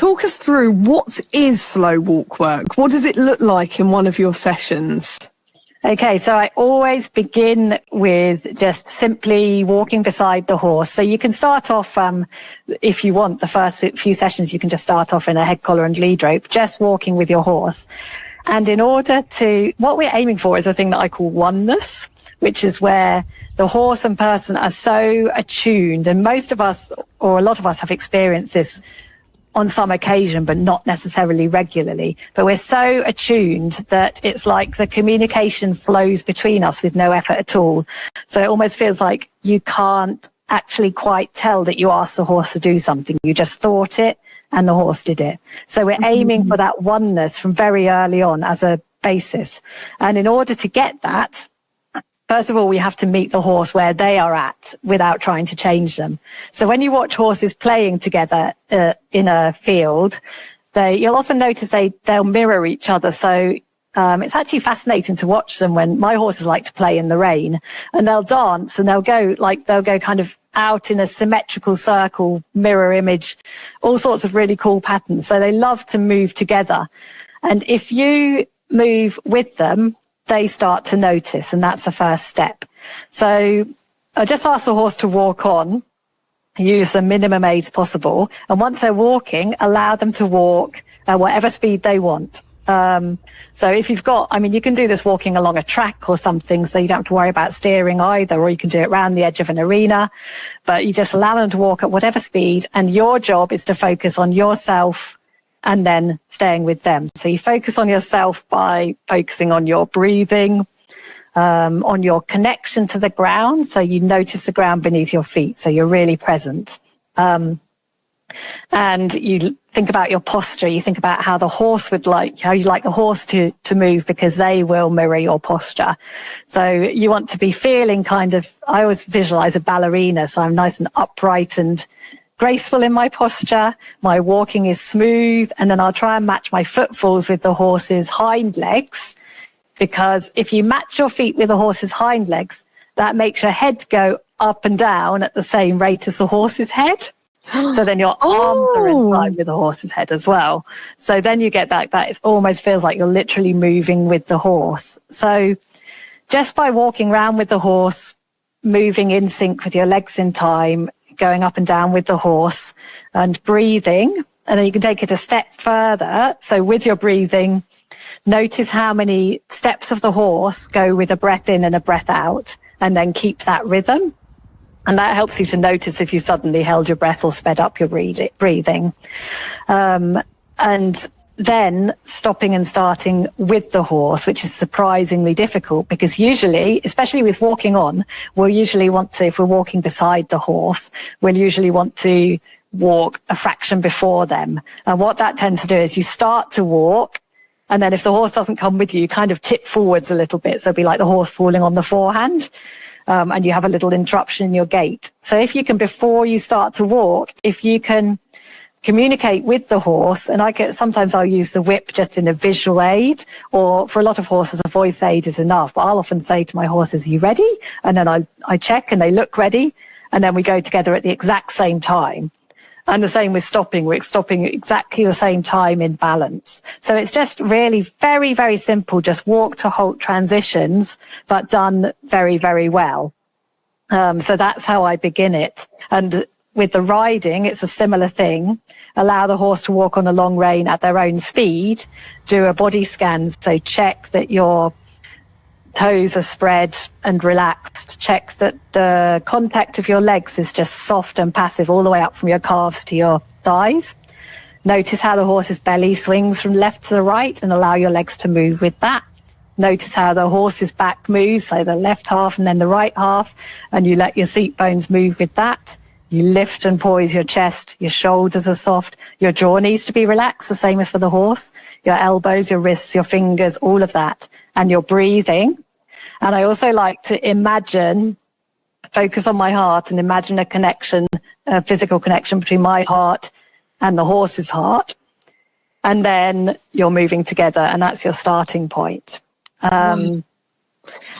Talk us through, what is slow walk work? What does it look like in one of your sessions? Okay, so I always begin with just simply walking beside the horse. So you can start off, if you want, the first few sessions, you can just start off in a head collar and lead rope, just walking with your horse. And in order to, what we're aiming for is a thing that I call oneness, which is where the horse and person are so attuned. And most of us, or a lot of us, have experienced this on some occasion, but not necessarily regularly. But we're so attuned that it's like the communication flows between us with no effort at all. So it almost feels like you can't actually quite tell that you asked the horse to do something. You just thought it and the horse did it. So we're aiming for that oneness from very early on as a basis. And in order to get that, first of all, we have to meet the horse where they are at without trying to change them. So when you watch horses playing together in a field, you'll often notice they'll mirror each other. So it's actually fascinating to watch them when my horses like to play in the rain, and they'll dance and they'll go kind of out in a symmetrical circle, mirror image, all sorts of really cool patterns. So they love to move together. And if you move with them, they start to notice, and that's the first step. So I just ask the horse to walk on, use the minimum aids possible, and once they're walking, allow them to walk at whatever speed they want. So if you've got, you can do this walking along a track or something, so you don't have to worry about steering either, or you can do it around the edge of an arena, but you just allow them to walk at whatever speed, and your job is to focus on yourself and then staying with them. So you focus on yourself by focusing on your breathing, on your connection to the ground. So you notice the ground beneath your feet. So you're really present. And you think about your posture. You think about how the horse how you like the horse to move, because they will mirror your posture. So you want to be feeling I always visualize a ballerina. So I'm nice and upright and graceful in my posture. My walking is smooth, and then I'll try and match my footfalls with the horse's hind legs, because if you match your feet with the horse's hind legs, that makes your head go up and down at the same rate as the horse's head. So then your arms are in line with the horse's head as well. So then you get that it almost feels like you're literally moving with the horse. So just by walking around with the horse, moving in sync with your legs in time, going up and down with the horse and breathing. And then you can take it a step further. So with your breathing, notice how many steps of the horse go with a breath in and a breath out, and then keep that rhythm. And that helps you to notice if you suddenly held your breath or sped up your breathing. And then stopping and starting with the horse, which is surprisingly difficult, because usually, especially with walking on, we'll usually want to, if we're walking beside the horse, we'll usually want to walk a fraction before them. And what that tends to do is you start to walk, and then if the horse doesn't come with you, you kind of tip forwards a little bit. So it'll be like the horse falling on the forehand, and you have a little interruption in your gait. So if you can, before you start to walk, if you can communicate with the horse, and sometimes I'll use the whip just in a visual aid, or for a lot of horses, a voice aid is enough. But I'll often say to my horses, "Are you ready?" And then I check and they look ready, and then we go together at the exact same time. And the same with stopping. We're stopping exactly the same time in balance. So it's just really very, very simple, just walk to halt transitions, but done very, very well. So that's how I begin it. And with the riding, it's a similar thing. Allow the horse to walk on a long rein at their own speed. Do a body scan. So check that your toes are spread and relaxed. Check that the contact of your legs is just soft and passive all the way up from your calves to your thighs. Notice how the horse's belly swings from left to the right, and allow your legs to move with that. Notice how the horse's back moves, so the left half and then the right half, and you let your seat bones move with that. You lift and poise your chest, your shoulders are soft, your jaw needs to be relaxed, the same as for the horse, your elbows, your wrists, your fingers, all of that, and your breathing. And I also like to focus on my heart and imagine a connection, a physical connection between my heart and the horse's heart. And then you're moving together, and that's your starting point.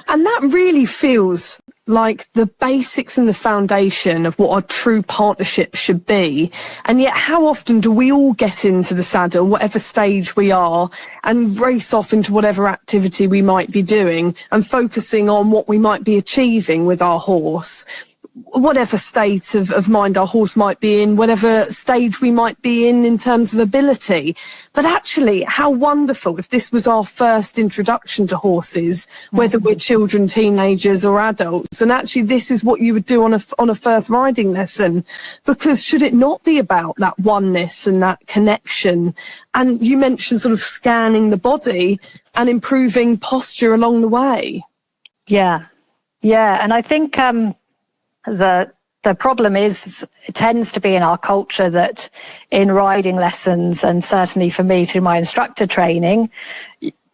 And that really feels like the basics and the foundation of what our true partnership should be. And yet how often do we all get into the saddle, whatever stage we are, and race off into whatever activity we might be doing and focusing on what we might be achieving with our horse, whatever state of mind our horse might be in, whatever stage we might be in terms of ability. But actually, how wonderful if this was our first introduction to horses, whether we're children, teenagers or adults. And actually, this is what you would do on a first riding lesson, because should it not be about that oneness and that connection? And you mentioned sort of scanning the body and improving posture along the way. Yeah. And I think the problem is, it tends to be in our culture that in riding lessons, and certainly for me through my instructor training,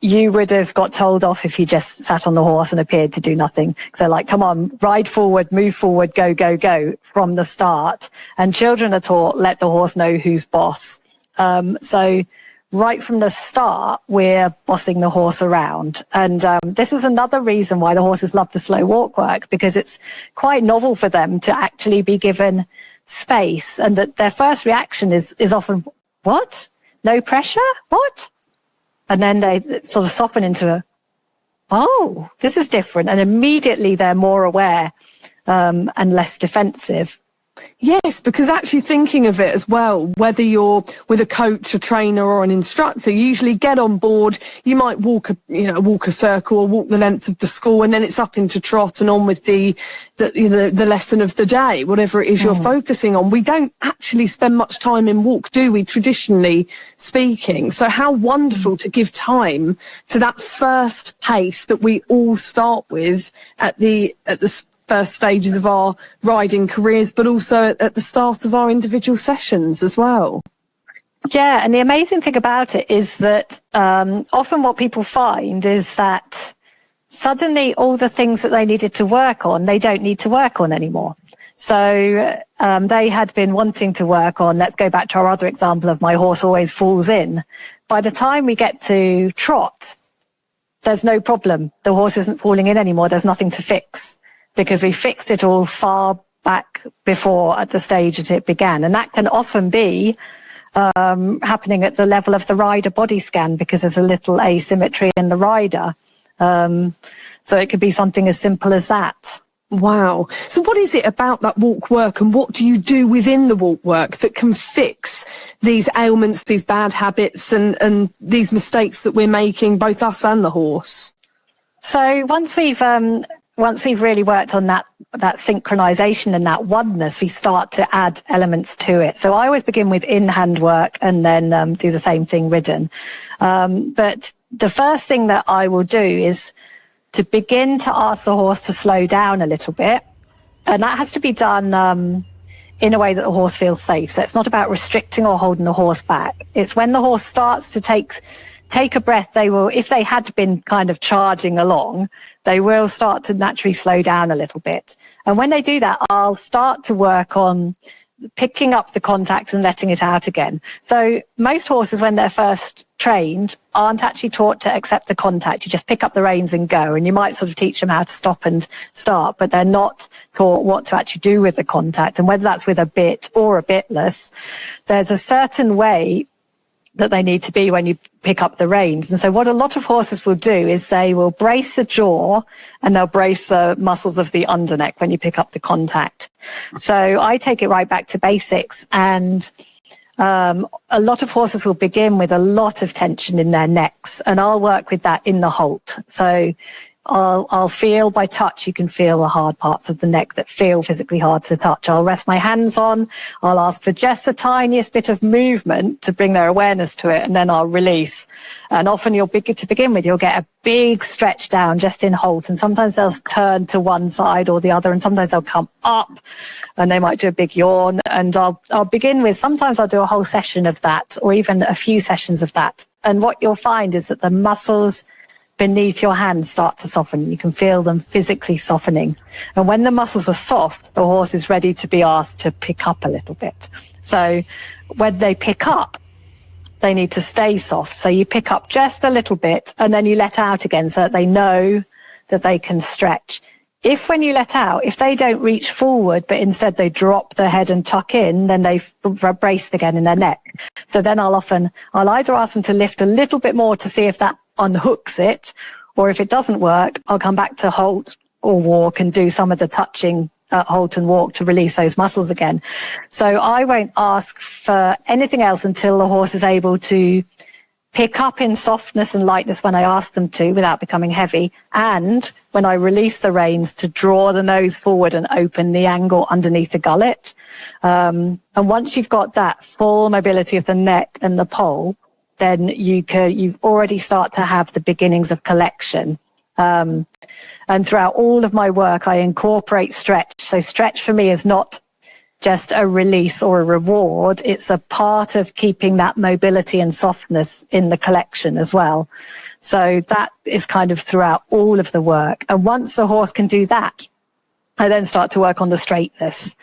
you would have got told off if you just sat on the horse and appeared to do nothing. So like, come on, ride forward, move forward, go, go, go from the start. And children are taught, let the horse know who's boss. So right from the start, we're bossing the horse around. And this is another reason why the horses love the slow walk work, because it's quite novel for them to actually be given space, and that their first reaction is often, what? No pressure? What? And then they sort of soften into oh, this is different. And immediately they're more aware and less defensive. Yes, because actually thinking of it as well, whether you're with a coach, a trainer or an instructor, you usually get on board, you might walk a circle or walk the length of the school, and then it's up into trot and on with the lesson of the day, whatever it is you're focusing on. We don't actually spend much time in walk, do we, traditionally speaking? So how wonderful to give time to that first pace that we all start with at the first stages of our riding careers, but also at the start of our individual sessions as well. Yeah, and the amazing thing about it is that often what people find is that suddenly all the things that they needed to work on, they don't need to work on anymore. So they had been wanting to work on, let's go back to our other example of my horse always falls in. By the time we get to trot, there's no problem. The horse isn't falling in anymore. There's nothing to fix, because we fixed it all far back before at the stage that it began. And that can often be happening at the level of the rider body scan, because there's a little asymmetry in the rider. So it could be something as simple as that. Wow. So what is it about that walk work, and what do you do within the walk work that can fix these ailments, these bad habits and these mistakes that we're making, both us and the horse? So once we've really worked on that synchronization and that oneness, we start to add elements to it. So I always begin with in-hand work and then do the same thing ridden. But the first thing that I will do is to begin to ask the horse to slow down a little bit. And that has to be done in a way that the horse feels safe. So it's not about restricting or holding the horse back. It's when the horse starts to take a breath, they will, if they had been kind of charging along, they will start to naturally slow down a little bit. And when they do that, I'll start to work on picking up the contact and letting it out again. So most horses, when they're first trained, aren't actually taught to accept the contact. You just pick up the reins and go, and you might sort of teach them how to stop and start, but they're not taught what to actually do with the contact. And whether that's with a bit or a bitless, there's a certain way that they need to be when you pick up the reins. And so what a lot of horses will do is they will brace the jaw and they'll brace the muscles of the underneck when you pick up the contact. So I take it right back to basics, and a lot of horses will begin with a lot of tension in their necks, and I'll work with that in the halt. So I'll feel by touch, you can feel the hard parts of the neck that feel physically hard to touch. I'll rest my hands on, I'll ask for just the tiniest bit of movement to bring their awareness to it, and then I'll release. And often you'll begin with, you'll get a big stretch down just in halt, and sometimes they'll turn to one side or the other, and sometimes they'll come up and they might do a big yawn. And I'll begin with, sometimes I'll do a whole session of that, or even a few sessions of that. And what you'll find is that the muscles beneath your hands start to soften. You can feel them physically softening. And when the muscles are soft, the horse is ready to be asked to pick up a little bit. So when they pick up, they need to stay soft. So you pick up just a little bit and then you let out again so that they know that they can stretch. If when you let out, if they don't reach forward, but instead they drop their head and tuck in, then they've braced again in their neck. So then I'll either ask them to lift a little bit more to see if that unhooks it, or if it doesn't work, I'll come back to halt or walk and do some of the touching halt and walk to release those muscles again. So I won't ask for anything else until the horse is able to pick up in softness and lightness when I ask them to without becoming heavy, and when I release the reins to draw the nose forward and open the angle underneath the gullet. And once you've got that full mobility of the neck and the pole, then you've already start to have the beginnings of collection. And throughout all of my work, I incorporate stretch. So stretch for me is not just a release or a reward. It's a part of keeping that mobility and softness in the collection as well. So that is kind of throughout all of the work. And once the horse can do that, I then start to work on the straightness.